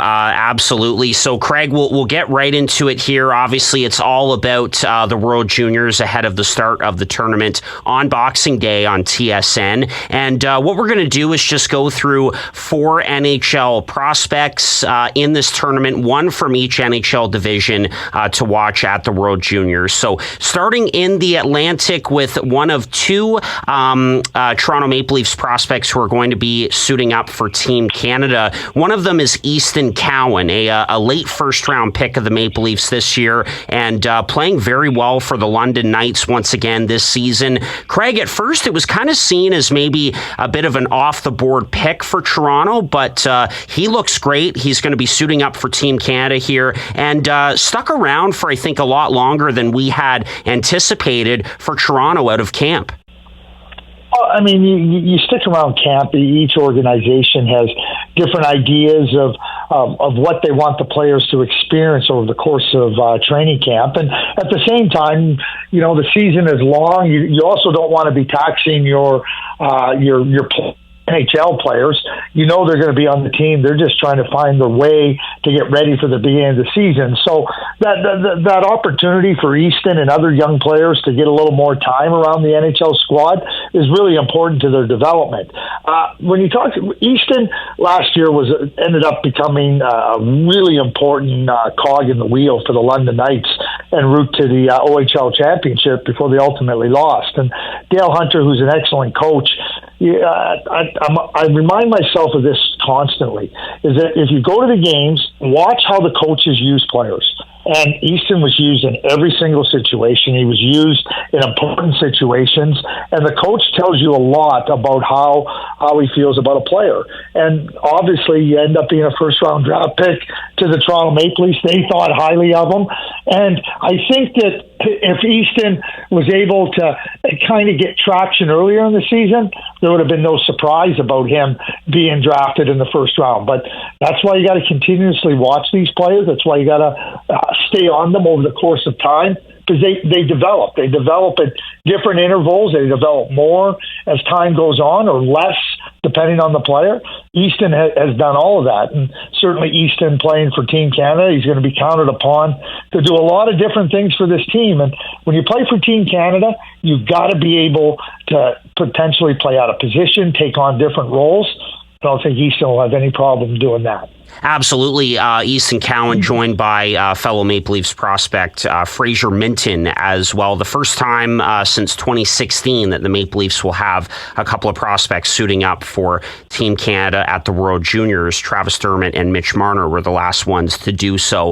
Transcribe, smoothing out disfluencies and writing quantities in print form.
Absolutely. So, Craig, we'll get right into it here. Obviously, it's all about the World Juniors ahead of the start of the tournament on Boxing Day on TSN. And what we're going to do is just go through 4 NHL prospects in this tournament, one from each NHL division to watch at the World Juniors. So, starting in the Atlantic with one of 2 Toronto Maple Leafs prospects who are going to be suiting up for Team Canada. One of them is Easton Cowan, a late first-round pick of the Maple Leafs this year, and playing very well for the London Knights once again this season. Craig, at first it was kind of seen as maybe a bit of an off-the-board pick for Toronto, but he looks great. He's going to be suiting up for Team Canada here, and stuck around for, I think, a lot longer than we had anticipated for Toronto out of camp. I mean, you stick around camp. Each organization has different ideas of what they want the players to experience over the course of training camp. And at the same time, the season is long. You also don't want to be taxing your NHL players. They're going to be on the team. They're just trying to find their way to get ready for the beginning of the season. So that opportunity for Easton and other young players to get a little more time around the NHL squad is really important to their development. When you talk, Easton last year ended up becoming a really important cog in the wheel for the London Knights en route to the OHL championship before they ultimately lost. And Dale Hunter, who's an excellent coach, I remind myself of this constantly, is that if you go to the games, watch how the coaches use players. And Easton was used in every single situation. He was used in important situations. And the coach tells you a lot about how he feels about a player. And obviously, you end up being a first-round draft pick to the Toronto Maple Leafs. They thought highly of him. And I think that if Easton was able to kind of get traction earlier in the season, there would have been no surprise about him being drafted in the first round. But that's why you got to continuously watch these players. That's why you got to stay on them over the course of time, because they develop. They develop at different intervals. They develop more as time goes on, or less, depending on the player. Easton has done all of that, and certainly Easton playing for Team Canada, he's going to be counted upon to do a lot of different things for this team. And when you play for Team Canada, you've got to be able to potentially play out of position, take on different roles. I don't think Easton will have any problem doing that. Absolutely. Easton Cowan joined by fellow Maple Leafs prospect Fraser Minton as well. The first time since 2016 that the Maple Leafs will have a couple of prospects suiting up for Team Canada at the World Juniors. Travis Dermott and Mitch Marner were the last ones to do so.